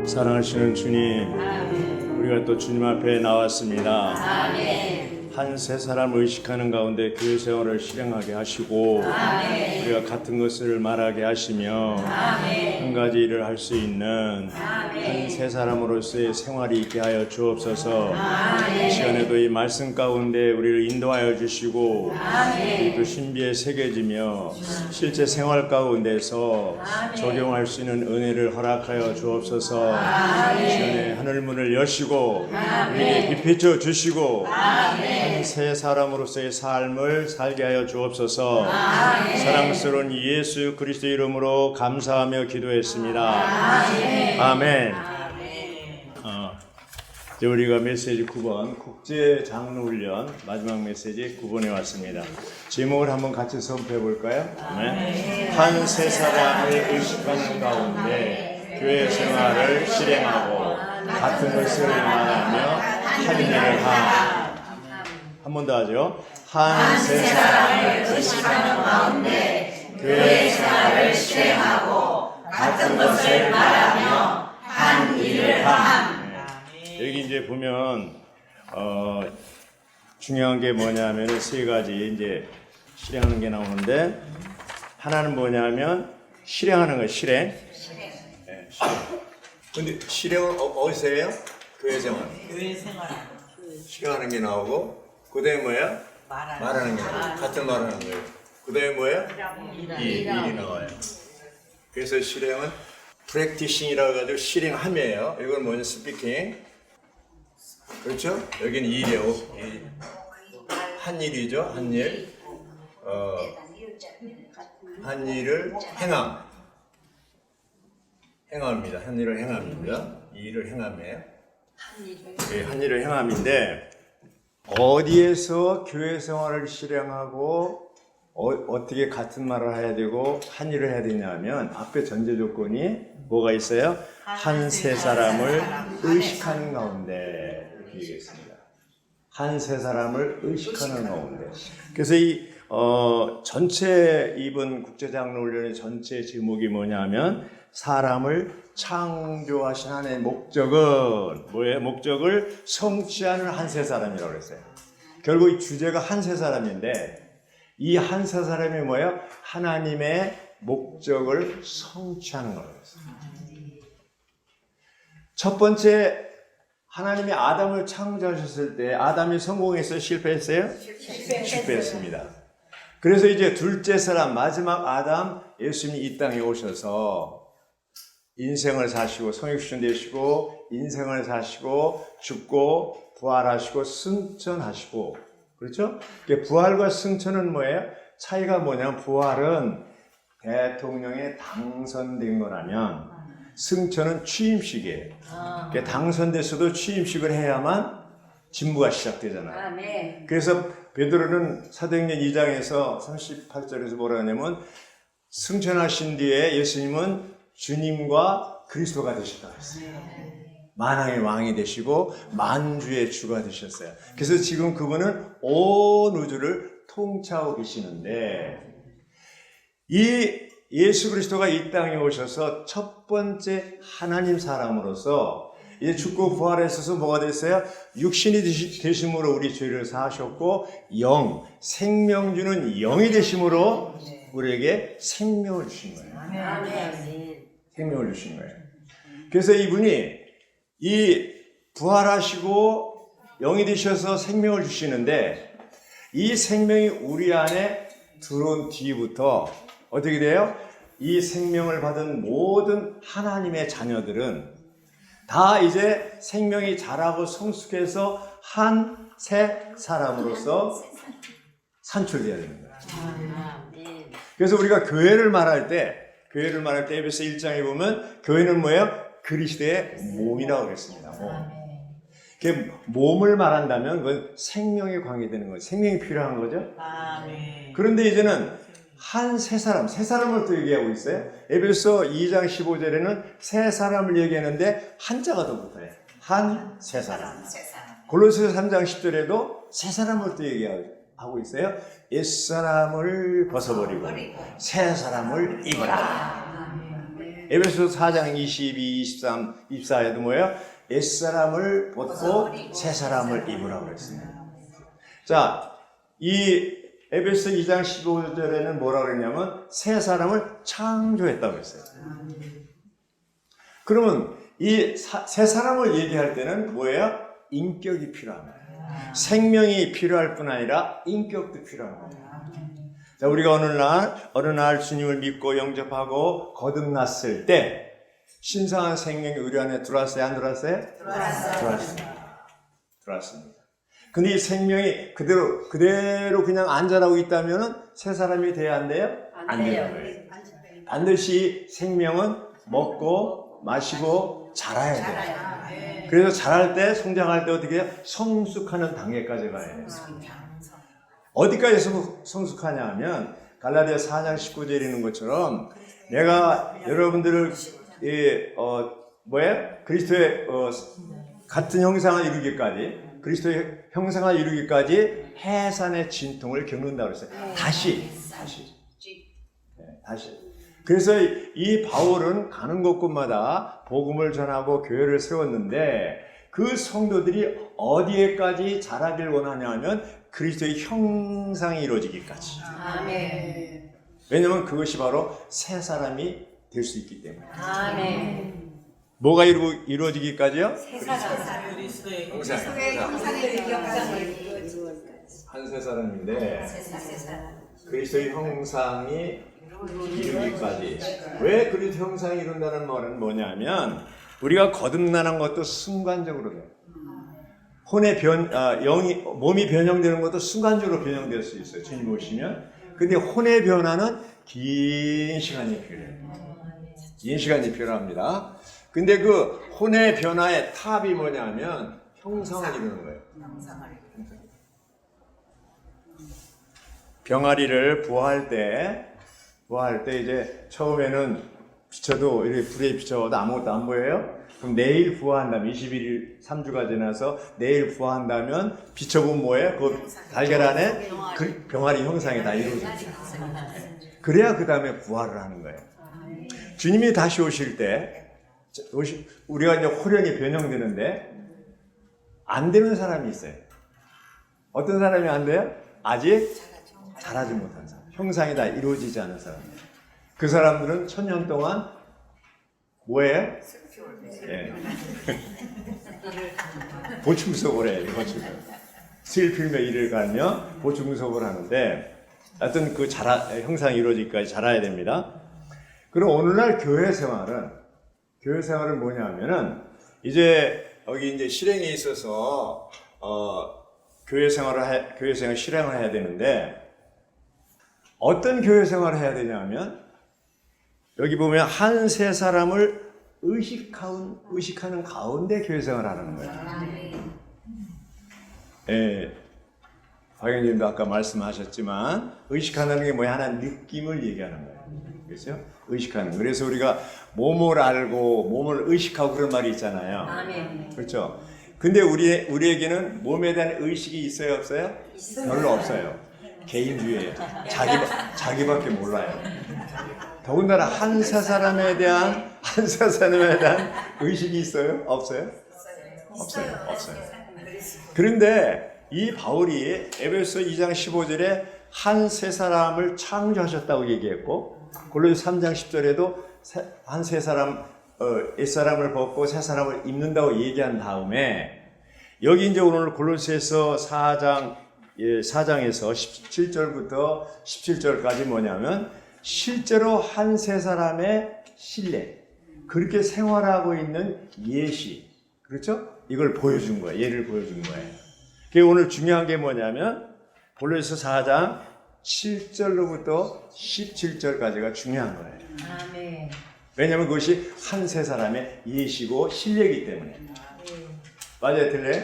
사랑하시는 주님, 우리가 또 주님 앞에 나왔습니다. 한 세 사람 의식하는 가운데 교회 생활을 실행하게 하시고 우리가 같은 것을 말하게 하시며 한 가지 일을 할 수 있는 한 세 사람으로서의 생활이 있게 하여 주옵소서. 이 시간에도 이 말씀 가운데 우리를 인도하여 주시고 우리도 신비에 새겨지며 실제 생활 가운데서 적용할 수 있는 은혜를 허락하여 주옵소서. 이 시간에 하늘문을 여시고 우리에게 비춰 주시고 한 세 사람으로서의 삶을 살게 하여 주옵소서. 사랑스러운 예수 그리스도 이름으로 감사하며 기도했습니다. 아멘. 이제 우리가 메시지 9번 국제 장로 훈련 마지막 메시지 9번에 왔습니다. 제목을 한번 같이 선포해 볼까요? 한 세 사람을 의식하는 가운데 교회 생활을 실행하고 같은 것을 말하며 한 일을 한 번 더 하죠. 한 세 사람을 의식하는 가운데 교회 생활을 실행하고 같은 것을 말하며 한 일을 여기 이제 보면 중요한 게 뭐냐면 세 가지 이제 실행하는 게 나오는데, 하나는 뭐냐면 실행하는 거, 실행. 네, 실행. 근데 실행은 어디서 해요? 교회 생활. 교회 생활. 실행하는 게 나오고, 그 다음에 뭐야? 말하는 게 나와요. 같은 말하는 거예요. 그 다음에 뭐야? 일이 나와요. 그래서 실행은 프랙티싱이라고 해가지고 실행함이에요. 이건 뭐냐? 스피킹. 그렇죠? 여기는 일이에요. 한 일이죠. 한 일. 한 일을 행함입니다. 한 일을 행함입니다. 이 일을 행함이에요. 한 일을 행함인데, 어디에서 교회 생활을 실행하고 어떻게 같은 말을 해야 되고 한 일을 해야 되냐면, 앞에 전제 조건이 뭐가 있어요? 한 세 사람을 의식하는 가운데, 이렇게 얘기했습니다. 한 세 사람을 의식하는 가운데. 그래서 이 전체 이번 국제장로훈련의 전체 제목이 뭐냐면, 사람을 창조하신 하나님의 목적은 뭐예요? 목적을 성취하는 한 세 사람이라고 그랬어요. 결국 이 주제가 한 세 사람인데, 이 한 세 사람이 뭐예요? 하나님의 목적을 성취하는 거라고 했어요. 첫 번째, 하나님이 아담을 창조하셨을 때 아담이 성공했어요? 실패했어요? 실패했습니다. 그래서 이제 둘째 사람, 마지막 아담, 예수님이 이 땅에 오셔서 인생을 사시고 성육신 되시고 인생을 사시고 죽고 부활하시고 승천하시고, 그렇죠? 부활과 승천은 뭐예요? 차이가 뭐냐면, 부활은 대통령에 당선된 거라면 승천은 취임식이에요. 당선됐어도 취임식을 해야만 직무가 시작되잖아요. 그래서 베드로는 사도행전 2장에서 38절에서 뭐라 하냐면, 승천하신 뒤에 예수님은 주님과 그리스도가 되셨다고 했어요. 만왕의 왕이 되시고 만주의 주가 되셨어요. 그래서 지금 그분은 온 우주를 통치하고 계시는데, 이 예수 그리스도가 이 땅에 오셔서 첫 번째 하나님 사람으로서 이제 죽고 부활했어서 뭐가 됐어요? 육신이 되심으로 우리 죄를 사하셨고, 생명 주는 영이 되심으로 우리에게 생명을 주신 거예요. 생명을 주신 거예요. 그래서 이분이 이 부활하시고 영이 되셔서 생명을 주시는데, 이 생명이 우리 안에 들어온 뒤부터 어떻게 돼요? 이 생명을 받은 모든 하나님의 자녀들은 다 이제 생명이 자라고 성숙해서 한 세 사람으로서 산출되어야 되는 거예요. 그래서 우리가 교회를 말할 때 에베소 1장에 보면 교회는 뭐예요? 그리스도의 몸이라고 그랬습니다. 몸을 말한다면 그건 생명에 관계되는 거예요. 생명이 필요한 거죠. 그런데 이제는 한 세 사람을 또 얘기하고 있어요. 에베소 2장 15절에는 세 사람을 얘기하는데 한자가 더 붙어요. 한 세 사람. 골로새서 3장 10절에도 세 사람을 또 얘기하고 있어요. 옛사람을 벗어버리고 새 사람을 입어라. 에베소 4장 22, 23, 24에도 뭐예요? 옛사람을 벗고 새 사람을 입으라고 그랬습니다. 자, 이 에베소 2장 15절에는 뭐라고 그랬냐면 새 사람을 창조했다고 했어요. 그러면 이 새 사람을 얘기할 때는 뭐예요? 인격이 필요합니다. 생명이 필요할 뿐 아니라 인격도 필요합니다. 자, 우리가 어느 날 주님을 믿고 영접하고 거듭났을 때 신성한 생명이 우리 안에 들어왔어요? 안 들어왔어요? 들어왔습니다. 근데 이 생명이 그대로 그냥 안전하고 있다면 새 사람이 돼야 안 돼요? 안 돼요. 반드시 생명은 먹고 마시고 자라야 돼요. 그래서 자랄 때, 성장할 때 어떻게 해요? 성숙하는 단계까지 가야 돼요. 어디까지 성숙하냐 하면 갈라디아 4장 19절에 있는 것처럼 내가 여러분들을 그리스도의 같은 형상을 이루기까지, 그리스도의 형상을 이루기까지 해산의 진통을 겪는다고 그랬어요. 다시. 그래서 이 바울은 가는 곳곳마다 복음을 전하고 교회를 세웠는데 그 성도들이 어디에까지 자라길 원하냐 하면 그리스도의 형상이 이루어지기까지. 아멘. 왜냐하면 그것이 바로 새 사람이 될 수 있기 때문에. 아멘. 뭐가 이루어지기까지요? 새 사람. 그리스도의 그리스도의 형상을 한 새 사람인데 그리스도의 형상이 이루기까지. 왜 그리스도 형상이 이룬다는 말은 뭐냐면 우리가 거듭나는 것도 순간적으로 돼요. 몸이 변형되는 것도 순간적으로 변형될 수 있어요. 주님 오시면. 근데 혼의 변화는 긴 시간이 필요해요. 긴 시간이 필요합니다. 근데 그 혼의 변화의 탑이 뭐냐면 형상을 이루는 거예요. 병아리를 부화할 때 이제 처음에는 비춰도 이렇게 불에 비춰도 아무것도 안 보여요? 그럼 내일 부화한다면 21일 3주가 지나서 내일 부화한다면 비춰보면 뭐예요? 그 달걀 안에 그 병아리 형상이 다 이루어집니다. 그래야 그 다음에 부활을 하는 거예요. 주님이 다시 오실 때 우리가 이제 호련히 변형되는데 안 되는 사람이 있어요. 어떤 사람이 안 돼요? 아직 자라지 못한 사람. 형상이 다 이루어지지 않은 사람. 그 사람들은 1000년 동안 뭐예요? 예. 보충석을 해요. 슬필며 이를 가며 보충석을 하는데 하여튼 그 형상이 이루어지기까지 자라야 됩니다. 그럼 오늘날 교회 생활은 뭐냐 하면은 이제 여기 이제 실행에 있어서 교회 생활 실행을 해야 되는데 어떤 교회 생활을 해야 되냐 하면 여기 보면 한 세 사람을 의식하는 가운데 교회 생활을 하는 거예요. 예. 박영님도 아까 말씀하셨지만 의식하는 게 뭐야? 하나 느낌을 얘기하는 거예요. 그렇죠? 의식하는. 그래서 우리가 몸을 알고 몸을 의식하고 그런 말이 있잖아요. 아멘. 그렇죠? 근데 우리에게는 몸에 대한 의식이 있어요, 없어요? 별로 없어요. 개인주의예요. 자기밖에 몰라요. 더군다나 한 세 사람에 대한 의식이 있어요? 없어요? 없어요. 그런데 이 바울이 에베소 2장 15절에 한 세 사람을 창조하셨다고 얘기했고 골로새 3장 10절에도 한 세 사람 옛사람을 벗고 새 사람을 입는다고 얘기한 다음에 여기 이제 오늘 골로새서 4장에서 17절부터 17절까지 뭐냐면 실제로 한 세 사람의 신뢰 그렇게 생활하고 있는 예시 그렇죠? 이걸 보여준 거예요. 예를 보여준 거예요. 그게 오늘 중요한 게 뭐냐면 골로새 4장 7절로부터 17절까지가 중요한 거예요. 아멘. 왜냐하면 그것이 한 세 사람의 예시고 신뢰이기 때문에. 맞아요, 틀려요?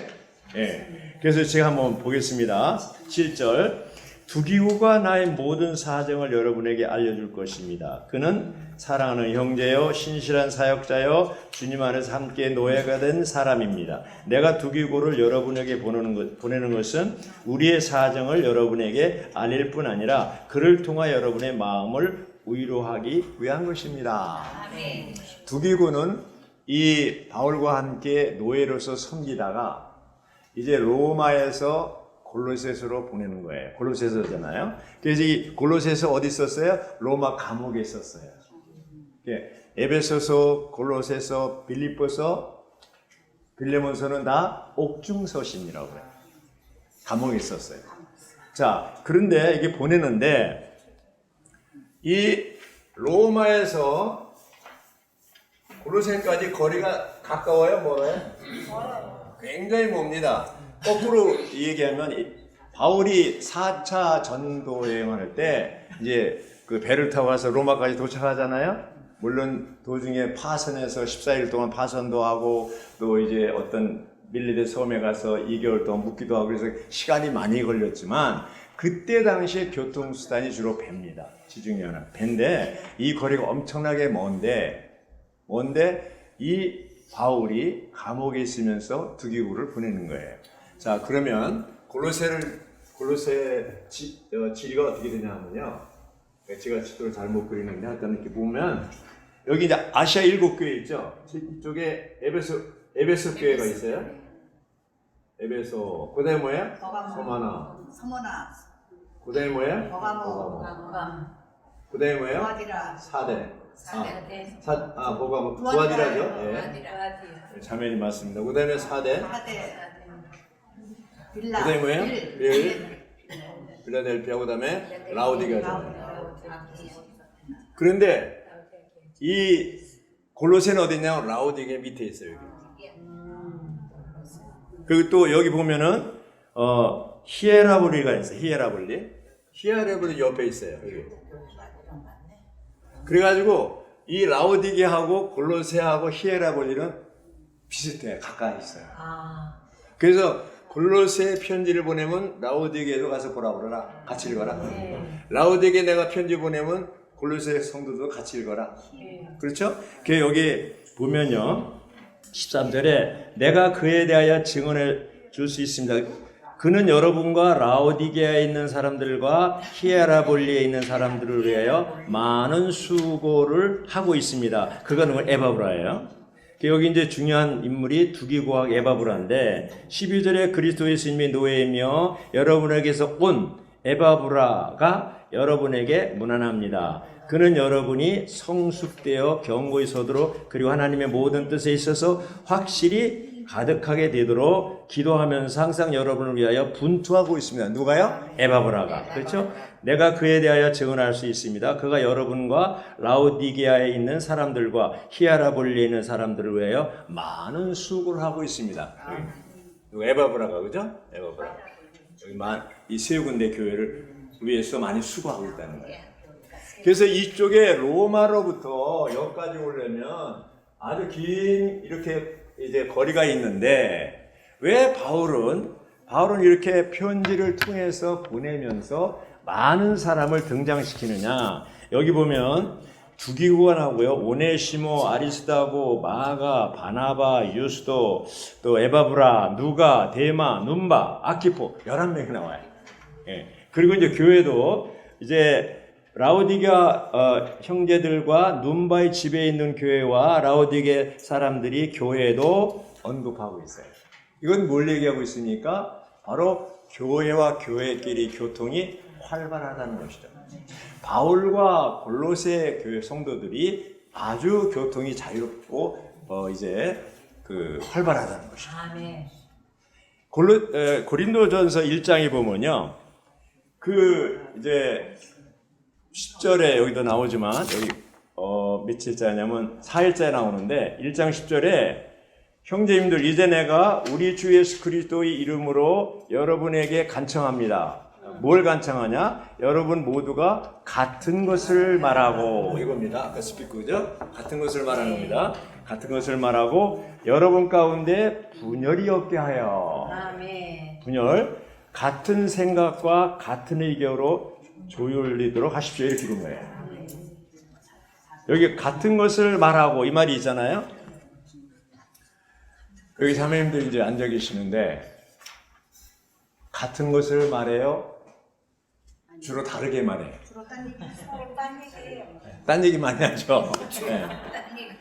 예. 그래서 제가 한번 보겠습니다. 7절. 두기고가 나의 모든 사정을 여러분에게 알려줄 것입니다. 그는 사랑하는 형제요, 신실한 사역자요, 주님 안에서 함께 노예가 된 사람입니다. 내가 두기고를 여러분에게 보내는 것은 우리의 사정을 여러분에게 알릴 뿐 아니라 그를 통하 여러분의 마음을 위로하기 위한 것입니다. 아멘. 두기고는 이 바울과 함께 노예로서 섬기다가 이제 로마에서 골로새서로 보내는 거예요. 골로새서잖아요. 그래서 이 골로새서 어디 있었어요? 로마 감옥에 있었어요. 에베소서, 골로새서, 빌립보서, 빌레몬서는 다 옥중서신이라고 해요. 감옥에 있었어요. 자, 그런데 이게 보내는데 이 로마에서 골로새까지 거리가 가까워요, 멀어요? 굉장히 멉니다. 거꾸로 얘기하면 바울이 4차 전도 여행을 할 때 이제 그 배를 타고 가서 로마까지 도착하잖아요. 물론 도중에 파선해서 14일 동안 파선도 하고 또 이제 어떤 밀리데 섬에 가서 2개월 동안 묵기도 하고 그래서 시간이 많이 걸렸지만 그때 당시에 교통수단이 주로 배입니다. 지중해 하나 배인데 이 거리가 엄청나게 먼데 이 바울이 감옥에 있으면서 두기고를 보내는 거예요. 자, 그러면 골로새 지리가 어떻게 되냐면요. 제가 지도를 잘못 그리는데 하여튼 이렇게 보면 여기 이제 아시아 7교회 있죠. 이쪽에 에베소 교회가 있어요. 에베소. 그다음에 뭐예요? 서머나. 그다음에 뭐예요? 버가모. 그다음에 뭐예요? 도아디라. 사대. 버가모. 도아디라죠. 도아디라. 예. 자매님 맞습니다. 그다음에 사대. 빌라. 그다음에 뭐예요? 빌라델피아. 그다음에 라오디게아죠. 그런데 이 골로새는 어디 있냐면 라오디게 밑에 있어요. 여기. 그리고 또 여기 보면은 히에라볼리가 있어요. 히에라볼리 옆에 있어요. 여기. 그래가지고 이 라오디게하고 골로새하고 히에라볼리는 비슷해요. 가까이 있어요. 그래서 골로새 편지를 보내면 라오디게도 가서 보라 그러라. 같이 읽어라. 라오디게 내가 편지 보내면 골로새 성도도 같이 읽어라. 그렇죠? 그 여기 보면요. 13절에 내가 그에 대하여 증언해 줄 수 있습니다. 그는 여러분과 라오디게아에 있는 사람들과 히에라볼리에 있는 사람들을 위하여 많은 수고를 하고 있습니다. 그거는 에바브라예요. 여기 이제 중요한 인물이 두기고와 에바브라인데 12절에 그리스도 예수님이 노예이며 여러분에게서 온 에바브라가 여러분에게 문안합니다. 그는 여러분이 성숙되어 견고히 서도록 그리고 하나님의 모든 뜻에 있어서 확실히 가득하게 되도록 기도하면서 항상 여러분을 위하여 분투하고 있습니다. 누가요? 에바브라가. 그렇죠? 내가 그에 대하여 증언할 수 있습니다. 그가 여러분과 라오디게아에 있는 사람들과 히에라볼리에 있는 사람들을 위하여 많은 수고를 하고 있습니다. 누가 에바브라가 그죠? 에바브라. 여기 이 세 군데 교회를 위해서 많이 수고하고 있다는 거예요. 그래서 이쪽에 로마로부터 여기까지 오려면 아주 긴 이렇게 이제 거리가 있는데 왜 바울은 이렇게 편지를 통해서 보내면서 많은 사람을 등장시키느냐? 여기 보면 두기고가 나오고요. 오네시모, 아리스다고, 마가, 바나바, 유스도, 또 에바브라, 누가, 데마, num바, 아키포 11명이 나와요. 예. 그리고 이제 교회도 이제 라오디게아 형제들과 num바의 집에 있는 교회와 라오디게 사람들이 교회도 언급하고 있어요. 이건 뭘 얘기하고 있습니까? 바로 교회와 교회끼리 교통이 활발하다는 것이죠. 바울과 골로새 교회 성도들이 아주 교통이 자유롭고 이제 활발하다는 것이죠. 아멘. 고린도전서 1장에 보면요, 이제 10절에 여기도 나오지만 여기 며칠자냐면 4일자에 나오는데 1장 10절에 형제님들 이제 내가 우리 주 예수 그리스도의 이름으로 여러분에게 간청합니다. 뭘 간청하냐? 여러분 모두가 같은 것을 말하고 이겁니다. 아까 스피커죠? 같은 것을 말하는 겁니다. 같은 것을 말하고 여러분 가운데 분열이 없게 하여. 아멘. 분열, 같은 생각과 같은 의견으로 조율리도록 하십시오. 이렇게 된 거예요. 여기 같은 것을 말하고 이 말이 있잖아요. 여기 자매님들 이제 앉아 계시는데 같은 것을 말해요? 주로 다르게 말해요. 주로 딴 얘기. 서로 딴 얘기예요. 딴 얘기 많이 하죠. 네. 딴 얘기.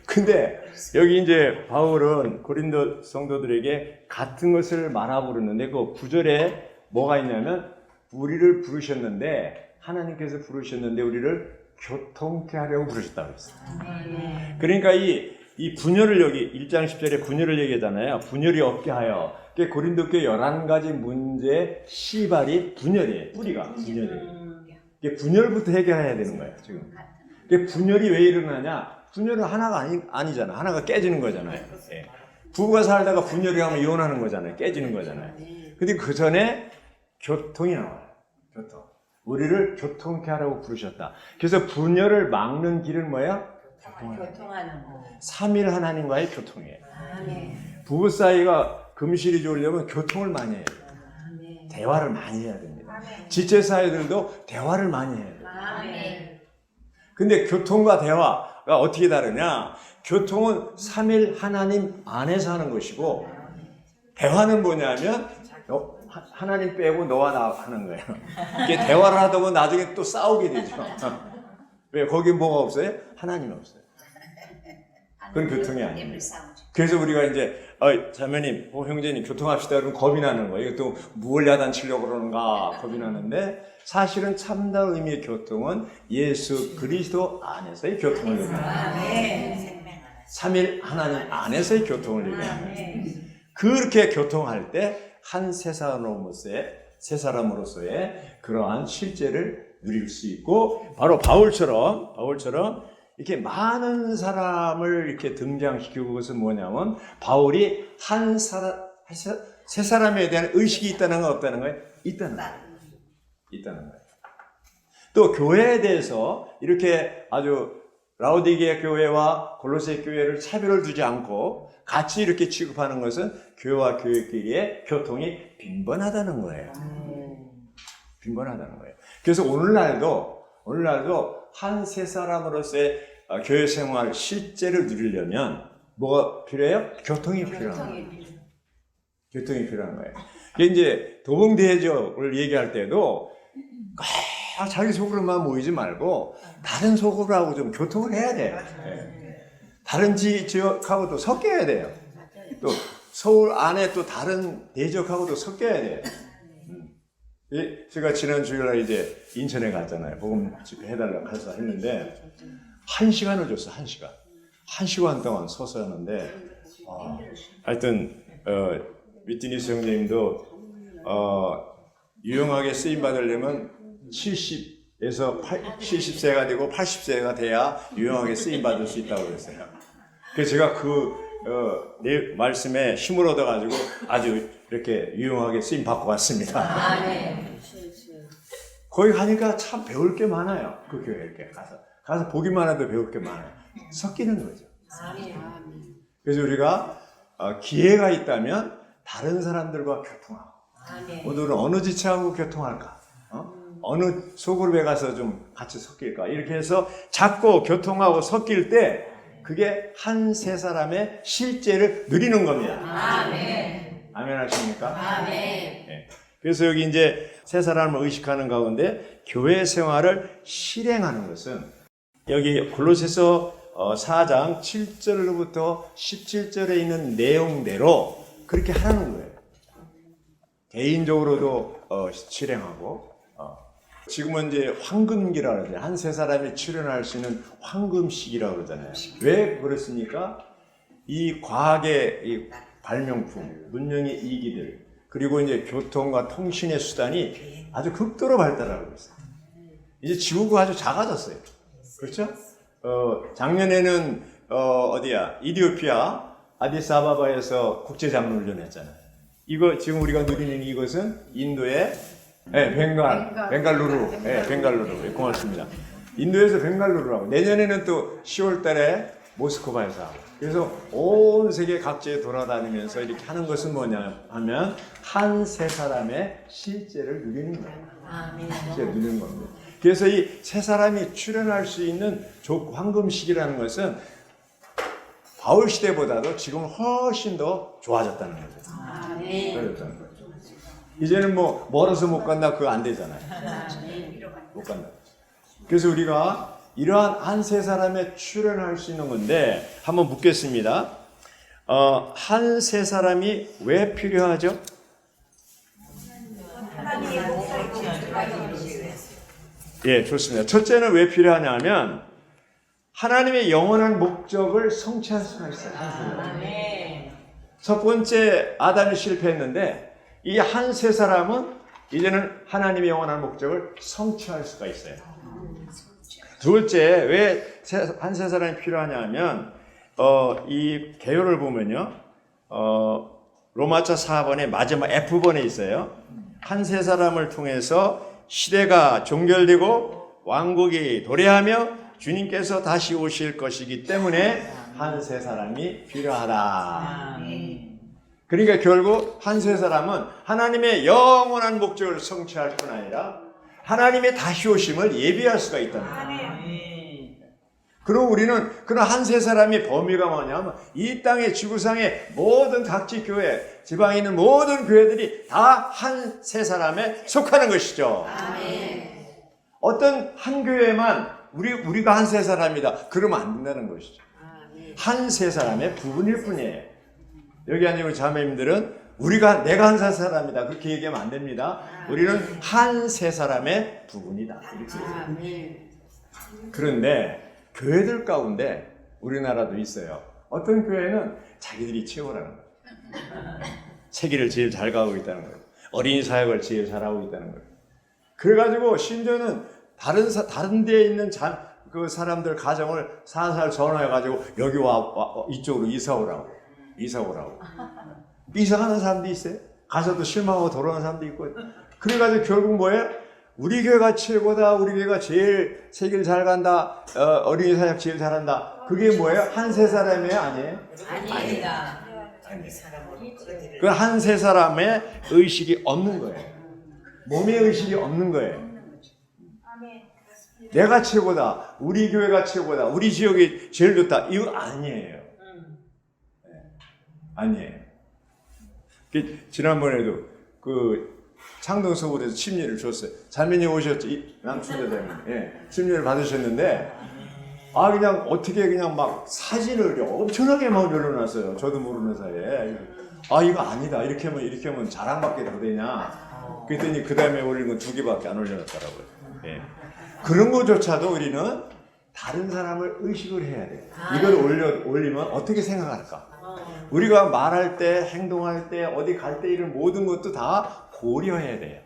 근데 여기 이제 바울은 고린도 성도들에게 같은 것을 말하고 그러는데 그 9절에 뭐가 있냐면 우리를 부르셨는데 하나님께서 부르셨는데 우리를 교통케 하려고 부르셨다고 했어요. 그러니까 이 분열을 여기 1장 10절에 분열을 얘기하잖아요. 분열이 없게 하여. 그게 고린도 교회 11가지 문제의 시발이 분열이에요. 뿌리가 분열이에요. 이게 분열부터 해결해야 되는 거예요. 지금. 이게 분열이 왜 일어나냐? 분열은 하나가 아니잖아. 하나가 깨지는 거잖아요. 예. 부부가 살다가 분열이 하면 이혼하는 거잖아요. 깨지는 거잖아요. 근데 그 전에 교통이 나와요. 교통. 우리를 교통케 하라고 부르셨다. 그래서 분열을 막는 길은 뭐야? 교통하는 거. 3일 하나님과의 교통이에요. 아멘. 부부 사이가 금실이 좋으려면 교통을 많이 해야 돼요. 아멘. 대화를 많이 해야 됩니다. 아멘. 지체 사이들도 대화를 많이 해야 돼요. 아멘. 근데 교통과 대화가 어떻게 다르냐? 교통은 3일 하나님 안에서 하는 것이고 대화는 뭐냐면 하나님 빼고 너와 나 하는 거예요. 이게 대화를 하다 보면 나중에 또 싸우게 되죠. 왜? 거기 뭐가 없어요? 하나님이 없어요. 그건 교통이 아니에요. 그래서 우리가 이제 자매님, 형제님 교통합시다 그러면 겁이 나는 거예요. 이것도 무엇 야단치려고 그러는가 겁이 나는데 사실은 참다운 의미의 교통은 예수 그리스도 안에서의 교통을 얘기합니다. 3일 하나님 안에서의 교통을 얘기합니다. 그렇게 교통할 때 한 세 사람으로서의 그러한 실제를 누릴 수 있고 바로 바울처럼 이렇게 많은 사람을 이렇게 등장시키고 그것은 뭐냐면 바울이 세 사람에 대한 의식이 있다는 건 없다는 거예요? 있다는 거예요. 또 교회에 대해서 이렇게 아주 라오디게아 교회와 골로새 교회를 차별을 두지 않고 같이 이렇게 취급하는 것은 교회와 교회끼리의 교통이 빈번하다는 거예요. 빈번하다는 거예요. 그래서 오늘날도 한 세 사람으로서의 교회 생활 실제를 누리려면 뭐가 필요해요? 교통이 필요한 거예요. 교통이 필요한 거예요. 이제 도봉대적을 얘기할 때도 자기 속으로만 모이지 말고 다른 속으로하고 좀 교통을 해야 돼요. 다른 지역하고도 섞여야 돼요. 또 서울 안에 또 다른 대지역하고도 섞여야 돼요. 제가 지난 주일날 이제 인천에 갔잖아요. 복음 집회해달라고 해서 했는데 1시간을 줬어. 1시간. 1시간 동안 서서 하는데 하여튼 위트니스 형님도 유용하게 쓰임 받으려면 70에서 70세가 되고 80세가 돼야 유용하게 쓰임 받을 수 있다고 그랬어요. 그래서 제가 내 말씀에 힘을 얻어가지고 아주 이렇게 유용하게 쓰임 받고 왔습니다. 거기 가니까 참 배울 게 많아요. 그 교회 이렇게 가서 보기만 해도 배울 게 많아요. 섞이는 거죠. 그래서 우리가 기회가 있다면 다른 사람들과 교통하고 오늘은 어느 지체하고 교통할까? 어느 소그룹에 가서 좀 같이 섞일까? 이렇게 해서 자꾸 교통하고 섞일 때 그게 한 세 사람의 실제를 누리는 겁니다. 아멘 하십니까? 아멘. 네. 그래서 여기 이제 세 사람을 의식하는 가운데 교회 생활을 실행하는 것은 여기 골로새서 4장 7절로부터 17절에 있는 내용대로 그렇게 하라는 거예요. 개인적으로도 실행하고 지금은 이제 황금기라고 그러잖아요. 한 세 사람이 출연할 수 있는 황금식이라고 그러잖아요. 왜 그렇습니까? 이 과학의 이 발명품, 문명의 이기들, 그리고 이제 교통과 통신의 수단이 아주 극도로 발달하고 있어요. 이제 지구가 아주 작아졌어요. 그렇죠? 작년에는 이디오피아 아디스아바바에서 국제장로훈련 했잖아요. 이거 지금 우리가 누리는 이것은 인도의 벵갈루루. 벵갈루루. 고맙습니다. 인도에서 벵갈루루라고. 내년에는 또 10월 달에 모스크바에서 하고. 그래서 온 세계 각지에 돌아다니면서 이렇게 하는 것은 뭐냐 하면 한 세 사람의 실제를 누리는 거예요. 실제를 누리는 겁니다. 그래서 이 세 사람이 출연할 수 있는 황금식이라는 것은 바울 시대보다도 지금 훨씬 더 좋아졌다는 거죠. 좋아졌다는 거죠. 이제는 뭐 멀어서 못 간다 그거 안 되잖아요. 못 간다. 그래서 우리가 이러한 한 세 사람에 출연할 수 있는 건데 한번 묻겠습니다. 한 세 사람이 왜 필요하죠? 예, 좋습니다. 첫째는 왜 필요하냐면 하나님의 영원한 목적을 성취할 수가 있어요. 첫 번째 아담이 실패했는데 이 한 세 사람은 이제는 하나님의 영원한 목적을 성취할 수가 있어요. 둘째, 왜 한 세 사람이 필요하냐면 이 개요를 보면요. 로마서 4번에 마지막 F번에 있어요. 한 세 사람을 통해서 시대가 종결되고 왕국이 도래하며 주님께서 다시 오실 것이기 때문에 한 세 사람이 필요하다. 그러니까 결국 한 세 사람은 하나님의 영원한 목적을 성취할 뿐 아니라 하나님의 다시 오심을 예비할 수가 있다는 거예요. 그리고 우리는 그런 한 세 사람의 범위가 뭐냐면 이 땅의 지구상의 모든 각지 교회, 지방에 있는 모든 교회들이 다 한 세 사람에 속하는 것이죠. 어떤 한 교회만 우리가 한 세 사람이다. 그러면 안 된다는 것이죠. 한 세 사람의 부분일 뿐이에요. 여기 아니고 자매님들은 내가 한 세 사람이다. 그렇게 얘기하면 안 됩니다. 우리는 한 세 사람의 부분이다. 이렇게. 그런데 교회들 가운데 우리나라도 있어요. 어떤 교회는 자기들이 최고라는 거예요. 세기를 제일 잘 가고 있다는 거예요. 어린이 사역을 제일 잘하고 있다는 거예요. 그래가지고 심지어는 다른 데에 있는 그 사람들 가정을 살살 전화해가지고 여기 이쪽으로 이사 오라고. 이사가는 사람도 있어요. 가서도 실망하고 돌아오는 사람도 있고. 그래가지고 결국 뭐예요? 우리 교회가 최고다. 우리 교회가 제일 세기를 잘 간다. 어린이 사역 제일 잘한다. 그게 뭐예요? 한 세 사람이에요? 아니에요? 아닙니다. 그 한 세 사람의 의식이 없는 거예요. 몸의 의식이 없는 거예요. 내가 최고다. 우리 교회가 최고다. 우리 지역이 제일 좋다. 이거 아니에요. 아니에요. 지난번에도 창동서울에서 침례를 줬어요. 자매님 오셨죠? 남춘대장님. 예, 침례를 받으셨는데, 그냥 어떻게 그냥 막 사진을 엄청나게 막 올려놨어요. 저도 모르는 사이에. 이거 아니다. 이렇게 하면 자랑받게 더 되냐. 그랬더니 그 다음에 올린 건 2개밖에 안 올려놨더라고요. 예. 그런 것조차도 우리는 다른 사람을 의식을 해야 돼요. 이걸 올리면 어떻게 생각할까? 우리가 말할 때, 행동할 때, 어디 갈 때 이런 모든 것도 다 고려해야 돼요.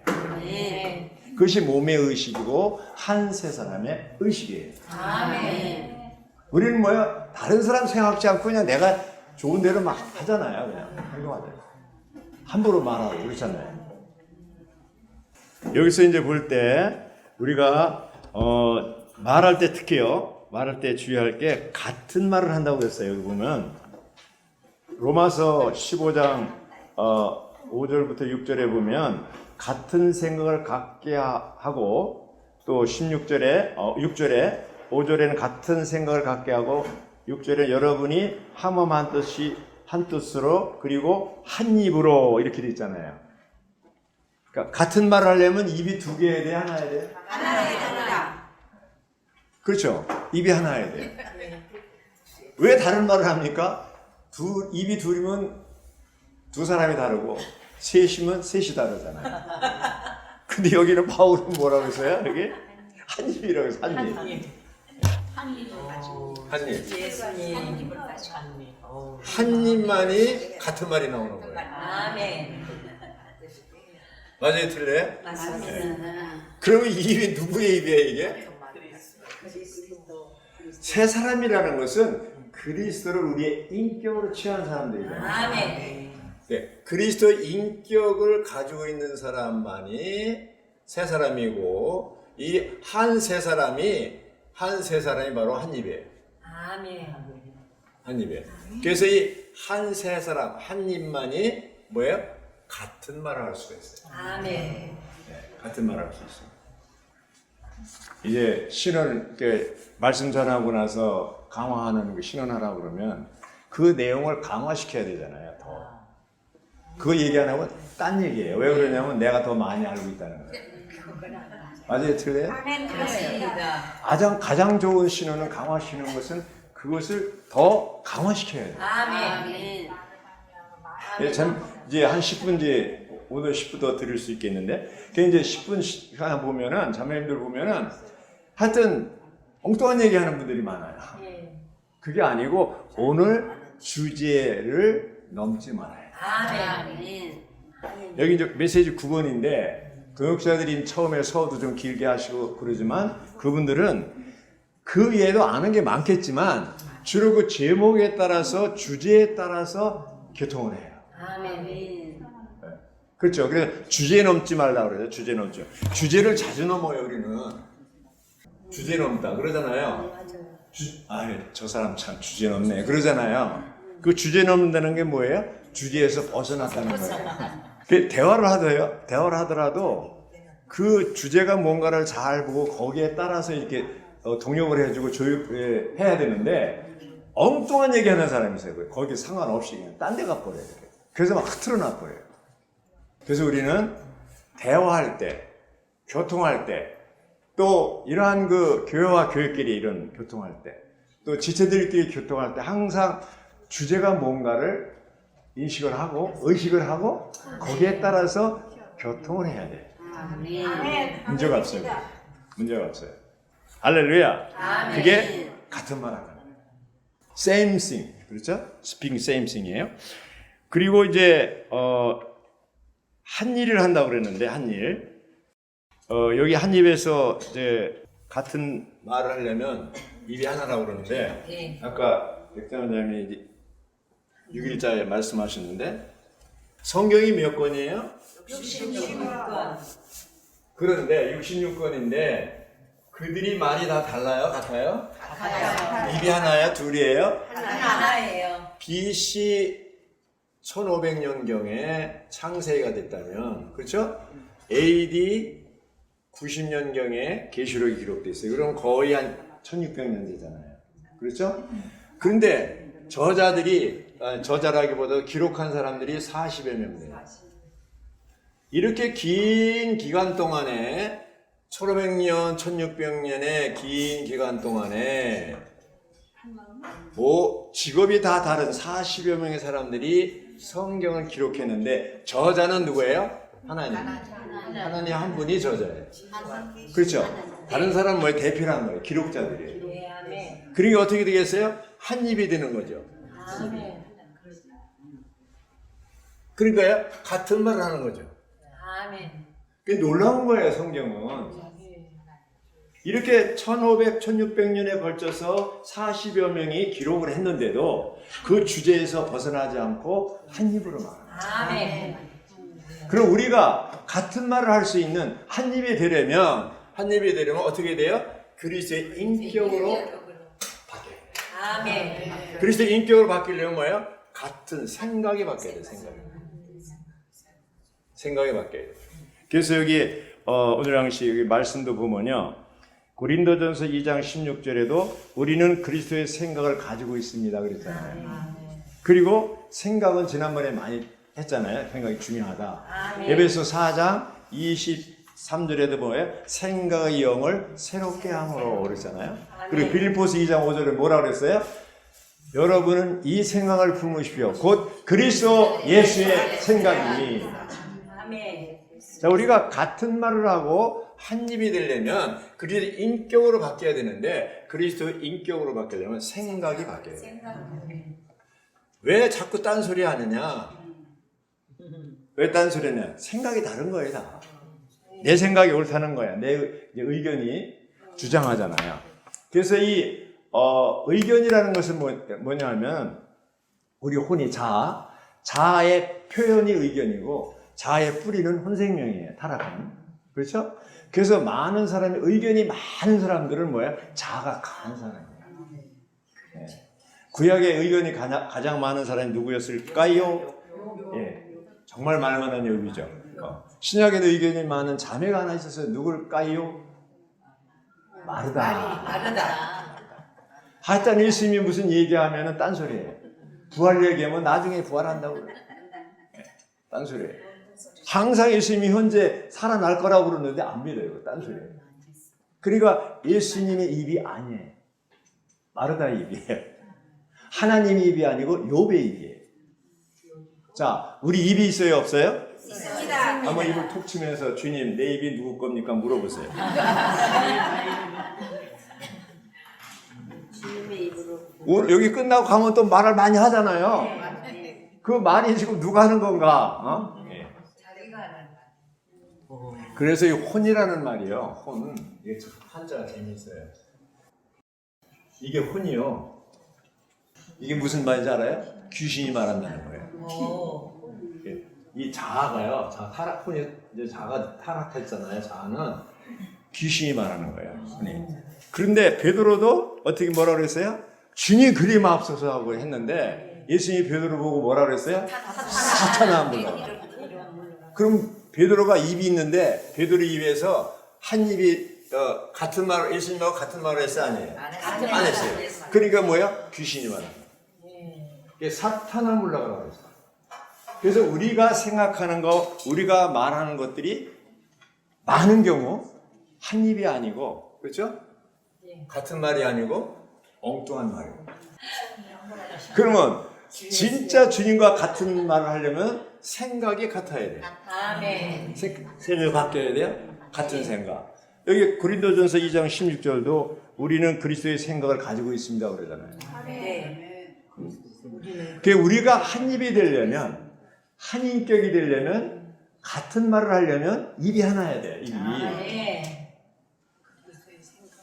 그것이 몸의 의식이고 한 세 사람의 의식이에요. 우리는 다른 사람 생각지 않고 그냥 내가 좋은 대로 막 하잖아요. 그냥 행동하잖아요. 함부로 말하고 그렇잖아요. 여기서 이제 볼 때 우리가 말할 때 특히요. 말할 때 주의할 게 같은 말을 한다고 그랬어요. 여기 보면 로마서 15장 5절부터 6절에 보면 같은 생각을 갖게 하고 또 16절에 6절에 5절에는 같은 생각을 갖게 하고 6절에 여러분이 한몸 한 뜻으로 그리고 한 입으로 이렇게 돼 있잖아요. 그러니까 같은 말을 하려면 입이 2개여야 돼, 하나여야 돼? 하나여야. 그렇죠. 입이 하나여야 돼. 왜 다른 말을 합니까? 입이 둘이면 두 사람이 다르고 셋이면 셋이 다르잖아요. 근데 여기는 바울은 뭐라고 했어요? 여기 한 입이라고 해서 한 입. 한 입. 예수님. 한 입만이 같은 말이 나오는 거예요. 아멘. 맞아요, 틀려요? 맞습니다. 그러면 이 입이 누구의 입이에요, 이게? 세 사람이라는 것은 그리스도를 우리의 인격으로 취한 사람들이잖아요. 아멘. 네, 그리스도 인격을 가지고 있는 사람만이 세 사람이고 이 한 세 사람이 바로 한 입이에요. 아멘. 한 입이에요. 그래서 이 한 세 사람 한 입만이 뭐예요? 같은 말을 할 수가 있어요. 아멘. 네, 같은 말을 할 수 있어요. 이제 신원 이렇게 말씀 전하고 나서 강화하는 거 신원하라고 그러면 그 내용을 강화시켜야 되잖아요. 더 그거 얘기 안 하고 딴 얘기예요. 왜 그러냐면 내가 더 많이 알고 있다는 거예요. 맞아요, 틀려요? 그렇습니다. 가장 좋은 신호는 강화시키는 것은 그것을 더 강화시켜야 돼요. 아멘. 예, 이제 한 10분 이제 오늘 10분 더 드릴 수 있겠는데, 그 이제 10분 시간 보면은 자매님들 보면은 하여튼 엉뚱한 얘기하는 분들이 많아요. 예. 그게 아니고 오늘 주제를 넘지 말아요. 아멘. 여기 이제 메시지 9번인데 동역자들이 처음에 서도 좀 길게 하시고 그러지만 그분들은 그 외에도 아는 게 많겠지만 주로 그 제목에 따라서 주제에 따라서 교통을 해요. 아멘. 그렇죠. 그래서 주제 넘지 말라 그래요. 주제 넘죠. 주제를 자주 넘어요. 우리는 주제 넘다 그러잖아요. 저 사람 참 주제 넘네 그러잖아요. 그 주제 넘는다는 게 뭐예요? 주제에서 벗어났다는 거예요. 대화를 하더라도 그 주제가 뭔가를 잘 보고 거기에 따라서 이렇게 동역을 해주고 해야 되는데 엉뚱한 얘기하는 사람이 있어요. 거기 상관없이 그냥 딴 데 가버려요. 그래서 막 흐트러 놔버려요. 그래서 우리는 대화할 때, 교통할 때, 또 이러한 그 교회와 교회끼리 이런 교통할 때, 또 지체들끼리 교통할 때 항상 주제가 뭔가를 인식을 하고 의식을 하고 거기에 따라서 교통을 해야 돼. 아멘. 문제가 없어요. 문제가 없어요. 할렐루야. 아멘. 그게 같은 말 하는 거예요. Same thing. 그렇죠? Speaking same thing이에요. 그리고 이제 한 일을 한다고 그랬는데 한 일. 여기 한 입에서 이제 같은 말을 하려면 입이 하나라고 그러는데 네. 아까 백장원장님이 6일자에 말씀하셨는데 성경이 몇 권이에요? 66권. 그런데 66권인데 그들이 말이 다 달라요? 같아요? 같아요. 입이 하나야? 둘이에요? 하나예요. BC 1500년경에 창세기가 됐다면 그렇죠? AD 90년경에 계시록이 기록되어 있어요. 그럼 거의 한 1600년 되잖아요. 그렇죠? 그런데 저자라기보다 기록한 사람들이 40여 명 돼요. 이렇게 긴 기간 동안에 1500년, 1600년의 긴 기간 동안에 직업이 다 다른 40여 명의 사람들이 성경을 기록했는데 저자는 누구예요? 하나님. 하나님 한 분이 저자예요. 그렇죠? 다른 사람은 뭐예요? 대표라는 거예요. 기록자들이에요. 네, 아멘. 그러니까 어떻게 되겠어요? 한 입이 되는 거죠. 아멘. 그러니까요, 같은 말을 하는 거죠. 아멘. 그게 놀라운 거예요, 성경은. 이렇게 1500, 1600년에 걸쳐서 40여 명이 기록을 했는데도 그 주제에서 벗어나지 않고 한 입으로 말합니다. 아멘. 그럼 우리가 같은 말을 할 수 있는 한 입이 되려면 어떻게 돼요? 그리스도의 인격으로 바뀌어야 돼요. 아멘. 그리스도의 인격으로 바뀌려면 뭐예요? 같은 생각이 바뀌어야 돼요. 생각이 바뀌어야 돼요. 그래서 여기 오늘 당시 여기 말씀도 보면요. 고린도전서 2장 16절에도 우리는 그리스도의 생각을 가지고 있습니다. 그랬잖아요. 그리고 생각은 지난번에 많이 했잖아요. 생각이 중요하다. 아멘. 에베소 4장 23절에도 뭐예요? 생각의 영을 새롭게 함으로 그랬잖아요. 그리고 빌립보서 2장 5절에 뭐라 그랬어요? 여러분은 이 생각을 품으십시오. 곧 그리스도 예수의 생각이니. 아멘. 자, 우리가 같은 말을 하고 한 입이 되려면 그리스도 인격으로 바뀌어야 되는데 그리스도 인격으로 바뀌려면 생각이 바뀌어야 돼요. 왜 자꾸 딴소리 하느냐? 왜 딴소리냐? 생각이 다른 거예요, 다. 내 생각이 옳다는 거야. 내 의견이 주장하잖아요. 그래서 이 의견이라는 것은 뭐냐 하면 우리 혼이 자아의 표현이 의견이고 자아의 뿌리는 혼생명이에요. 타락은. 그렇죠? 그래서 많은 사람이 의견이 많은 사람들은 뭐야? 자아가 강한 사람이에요. 네. 구약의 의견이 가장 많은 사람이 누구였을까요? 예, 정말 말만한 여비죠. 신약에도 의견이 많은 자매가 하나 있어서 누굴까요? 마르다. 하여튼 예수님이 무슨 얘기하면은 딴소리예요. 부활 얘기하면 나중에 부활한다고 그래요. 딴소리예요. 항상 예수님이 현재 살아날 거라고 그러는데 안 믿어요. 딴소리예요. 그러니까 예수님의 입이 아니에요. 마르다의 입이에요. 하나님의 입이 아니고 욥의 입이에요. 자, 우리 입이 있어요, 없어요? 있습니다. 한번 입을 톡 치면서 주님, 내 입이 누구 겁니까? 물어보세요. 주님의 입으로. 오늘 여기 끝나고 가면 또 말을 많이 하잖아요. 네. 그 말이 지금 누가 하는 건가? 어? 예. 자기가 하는 말. 그래서 이 혼이라는 말이요. 혼. 이게 한자가 재미있어요. 이게 혼이요. 이게 무슨 말인지 알아요? 귀신이 말한다는 거예요. 예. 이 자아가요. 혼이 이제 자아가 타락했잖아요. 자아는 귀신이 말하는 거예요. 혼이. 그런데 베드로도 어떻게 뭐라 그랬어요? 주님 그리 마옵소서 하고 했는데 예수님이 베드로 보고 뭐라 그랬어요? 사탄아 물러가. 그럼 베드로가 입이 있는데 베드로 입에서 한 입이 같은 말 예수님하고 같은 말을 했어요, 아니에요? 안 했어요. 그러니까 뭐야? 귀신이 말하는 거예요. 사탄아 물러가라고 그랬어요. 그래서 우리가 생각하는 거, 우리가 말하는 것들이 많은 경우 한 입이 아니고, 그렇죠? 같은 말이 아니고 엉뚱한 말이에요. 그러면 진짜 주님과 같은 말을 하려면 생각이 같아야 돼요. 아멘. 생각이 바뀌어야 돼요. 같은 생각. 여기 고린도전서 2장 16절도 우리는 그리스도의 생각을 가지고 있습니다 그러잖아요. 네. 그 우리가 한 입이 되려면, 한 인격이 되려면, 같은 말을 하려면 입이 하나야 돼요. 입이. 네.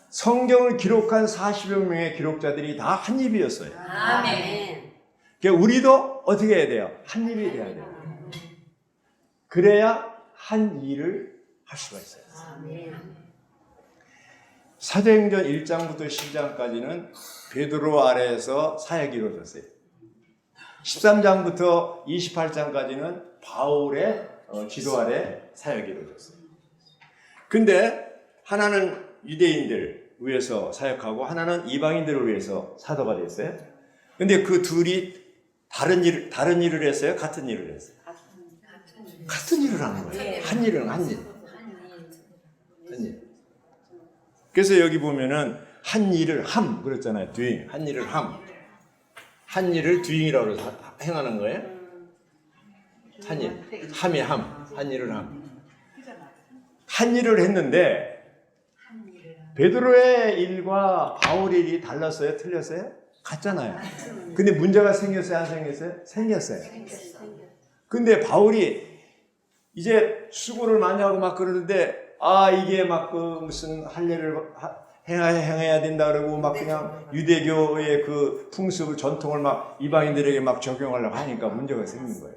성경을 기록한 40여 명의 기록자들이 다 한 입이었어요. 아멘. 그러니까 우리도 어떻게 해야 돼요? 한 입이 돼야 돼요. 그래야 한 일을 할 수가 있어요. 사도행전 1장부터 10장까지는 베드로 아래에서 사역이 이루어졌어요. 13장부터 28장까지는 바울의 지도 아래 사역이 이루어졌어요. 근데 하나는 유대인들 위해서 사역하고 하나는 이방인들을 위해서 사도가 됐어요. 근데 그 둘이 다른 일을 했어요? 같은 일을 했어요? 같은 일을 하는 거예요. 한 일은 한 일. 한 일. 그래서 여기 보면은 한 일을 함 그랬잖아요. doing. 한 일을 함. 한 일을 doing이라고 해서 행하는 거예요. 한 일. 함이 함. 한 일을 함. 한 일을 했는데 베드로의 일과 바울의 일이 달랐어요? 틀렸어요? 같잖아요. 근데 문제가 생겼어요? 안 생겼어요? 생겼어요. 근데 바울이 이제 수고를 많이 하고 막 그러는데 이게 막 무슨 할례를 행해야 된다 그러고 막 그냥 유대교의 그 풍습을 전통을 막 이방인들에게 막 적용하려고 하니까 문제가 생긴 거예요.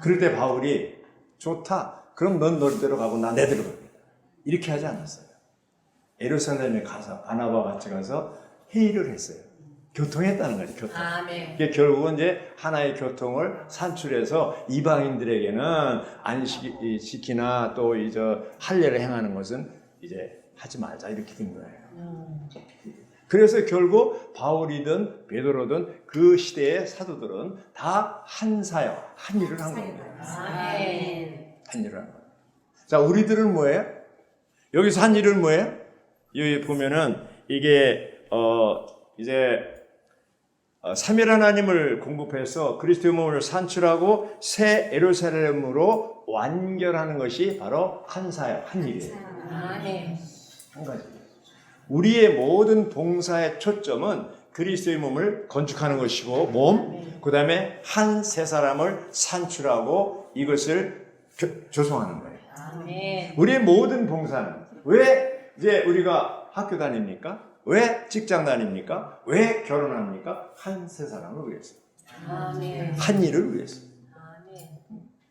그럴 때 바울이 좋다. 그럼 넌 너대로 가고 나 내대로 갑니다. 이렇게 하지 않았어요. 예루살렘에 가서 바나바와 같이 가서 회의를 했어요. 교통했다는 거죠. 교통. 이게 결국은 이제 하나의 교통을 산출해서 이방인들에게는 안식이나 또 이제 할례를 행하는 것은 이제 하지 말자 이렇게 된 거예요. 그래서 결국 바울이든 베드로든 그 시대의 사도들은 다 한 사역, 한 일을 한 겁니다. 한 일을 한 거예요. 자, 우리들은 뭐예요? 여기서 한 일은 뭐예요? 여기 보면은 이게 이제 삼일 하나님을 공급해서 그리스도의 몸을 산출하고 새 예루살렘으로 완결하는 것이 바로 한 사역, 한 일이에요. 한 가지. 우리의 모든 봉사의 초점은 그리스도의 몸을 건축하는 것이고 그 다음에 한 세 사람을 산출하고 이것을 조성하는 거예요. 우리의 모든 봉사는 왜 이제 우리가 학교 다닙니까? 왜 직장 다닙니까? 왜 결혼합니까? 한 세 사람을 위해서. 한 일을 위해서.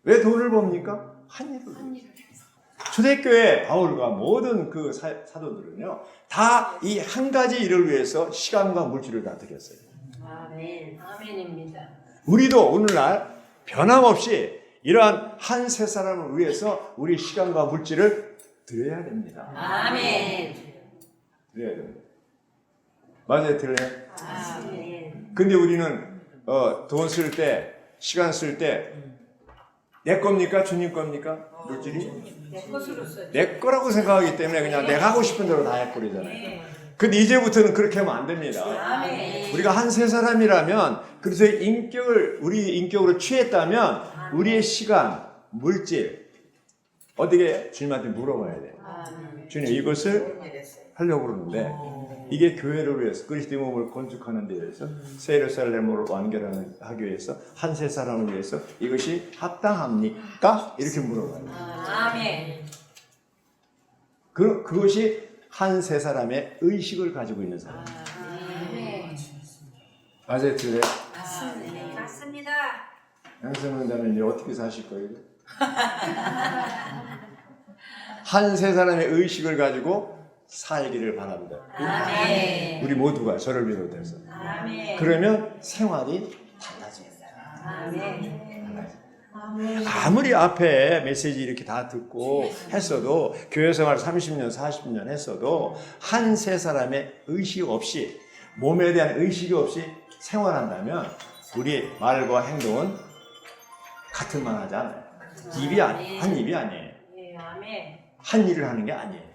왜 돈을 법니까? 한 일을 위해서. 초대교회 바울과 모든 그 사도들은요, 다 이 한 가지 일을 위해서 시간과 물질을 다 드렸어요. 아멘입니다. 우리도 오늘날 변함없이 이러한 한 세 사람을 위해서 우리 시간과 물질을 드려야 됩니다. 아멘. 드려야 됩니다. 맞아요, 드려요? 아멘. 근데 우리는 돈 쓸 때, 시간 쓸 때 내 겁니까? 주님 겁니까? 물질이? 내 것으로서. 내 거라고 생각하기 때문에 그냥 내가 하고 싶은 대로 다 해버리잖아요. 근데 이제부터는 그렇게 하면 안 됩니다. 아멘. 우리가 한 세 사람이라면 그래서 우리 인격으로 취했다면 우리의 시간, 물질 어떻게 주님한테 물어봐야 돼요. 주님 이것을 하려고 그러는데 이게 교회를 위해서 그리스도의 몸을 건축하는 데 위해서 새 예루살렘으로 완결하기 위해서 한 세 사람을 위해서 이것이 합당합니까? 이렇게 물어봐요. 아멘. 그것이 한 세 사람의 의식을 가지고 있는 사람. 아멘. 맞아요, 틀려요? 맞습니다. 양성한다면 이제 어떻게 사실 거예요? 한 세 사람의 의식을 가지고 살기를 바랍니다. 아멘. 우리 모두가 저를 비롯해서. 아멘. 그러면 생활이 달라집니다. 아멘. 아무리 앞에 메시지 이렇게 다 듣고 했어도 교회 생활 30년, 40년 했어도 한 세 사람의 의식 없이 몸에 대한 의식이 없이 생활한다면 우리 말과 행동은 같은 말 하지 않아요. 한 입이 아니에요. 예, 아멘. 한 일을 하는 게 아니에요.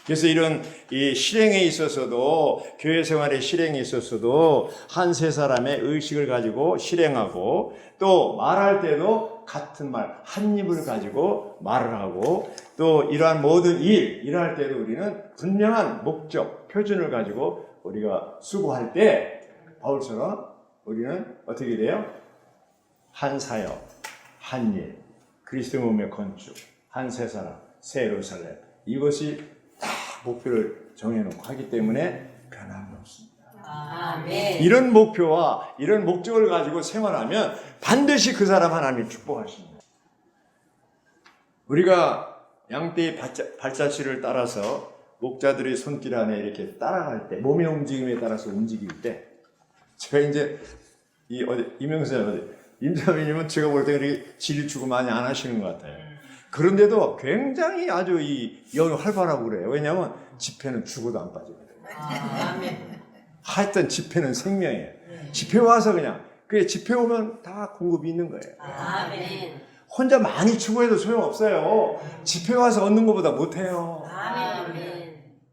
그래서 이런 이 실행에 있어서도 교회 생활의 실행에 있어서도 한 세 사람의 의식을 가지고 실행하고 또 말할 때도 같은 말, 한 입을 가지고 말을 하고 또 이러한 모든 일할 때도 우리는 분명한 목적, 표준을 가지고 우리가 수고할 때 바울처럼 우리는 어떻게 돼요? 한 사역, 한 일, 그리스도 몸의 건축, 한 세 사람, 새 예루살렘 이것이 다 목표를 정해놓고 하기 때문에 변함이 없습니다. 아멘. 이런 목표와 이런 목적을 가지고 생활하면 반드시 그 사람 하나님이 축복하십니다. 우리가 양떼의 발자취를 따라서 목자들의 손길 안에 이렇게 따라갈 때 몸의 움직임에 따라서 움직일 때 제가 이제 임자매님은 제가 볼 때 그렇게 질주고 많이 안 하시는 것 같아요. 그런데도 굉장히 아주 영이 활발하고 그래요. 왜냐하면 집회는 죽어도 안 빠지거든요. 아멘. 하여튼 집회는 생명이에요. 집회 와서 그냥 그게 집회 오면 다 공급이 있는 거예요. 아멘. 혼자 많이 추구해도 소용없어요. 집회 와서 얻는 것보다 못해요. 아멘.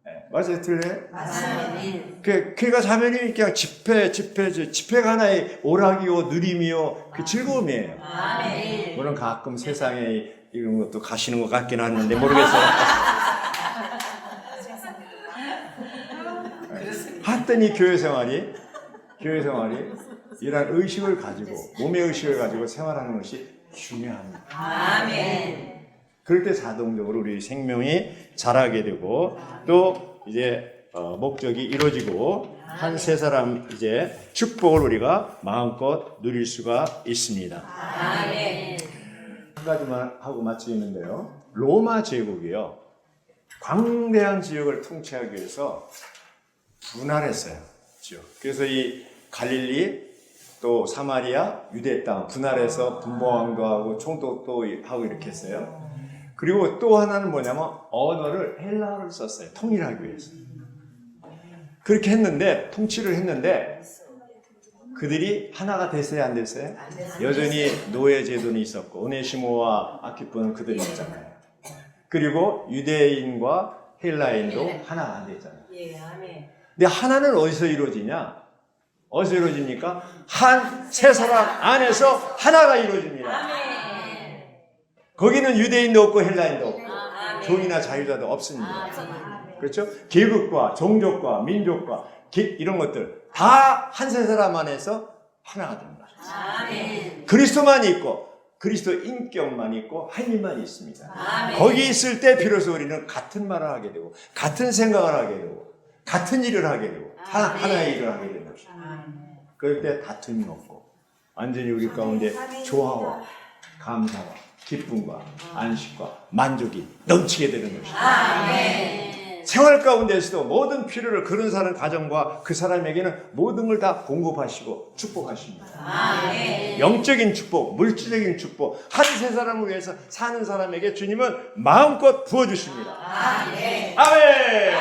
네, 맞아요, 틀려요? 아멘. 그러니까 자매님이 그냥 집회가 하나의 오락이요, 누림이요, 그 즐거움이에요. 아멘. 물론 가끔 세상에 이런 것도 가시는 것 같긴 하는데 모르겠어요. 하여튼 이 교회 생활이 이러한 의식을 가지고 몸의 의식을 가지고 생활하는 것이 중요합니다. 아멘. 그럴 때 자동적으로 우리 생명이 자라게 되고 또 이제 목적이 이루어지고 한 세 사람 이제 축복을 우리가 마음껏 누릴 수가 있습니다. 아멘. 한 가지만 하고 마치겠는데요. 로마 제국이요. 광대한 지역을 통치하기 위해서 분할했어요. 지역. 그래서 이 갈릴리 또 사마리아 유대 땅 분할해서 분봉왕도 하고 총독도 하고 이렇게 했어요. 그리고 또 하나는 뭐냐면 언어를 헬라어를 썼어요. 통일하기 위해서. 그렇게 했는데 통치를 했는데 그들이 하나가 됐어요, 안 됐어요? 여전히 노예 제도는 있었고 오네시모와 아키포는 그들이 있잖아요. 그리고 유대인과 헬라인도 하나가 안 됐잖아요. 예, 아멘. 근데 하나는 어디서 이루어지냐? 어디서 이루어집니까? 한 세 사람 안에서 하나가 이루어집니다. 아멘. 거기는 유대인도 없고 헬라인도 없고 아멘. 종이나 자유자도 없습니다. 아멘. 그렇죠? 계급과 종족과 민족과 이런 것들 다 한 세 사람 안에서 하나가 됩니다. 아멘. 그리스도만 있고 그리스도 인격만 있고 하나님만 있습니다. 아멘. 거기 있을 때 비로소 우리는 같은 말을 하게 되고 같은 생각을 하게 되고 같은 일을 하게 되고 하나의 일을 하게 되는 것입니다. 그럴 때 다툼이 없고 완전히 우리 가운데 조화와 감사와 기쁨과 안식과 만족이 넘치게 되는 것입니다. 아멘. 생활 가운데서도 모든 필요를 그런 사람 가정과 그 사람에게는 모든 걸 다 공급하시고 축복하십니다. 아멘. 영적인 축복, 물질적인 축복, 한 세 사람을 위해서 사는 사람에게 주님은 마음껏 부어주십니다. 아멘. 아멘.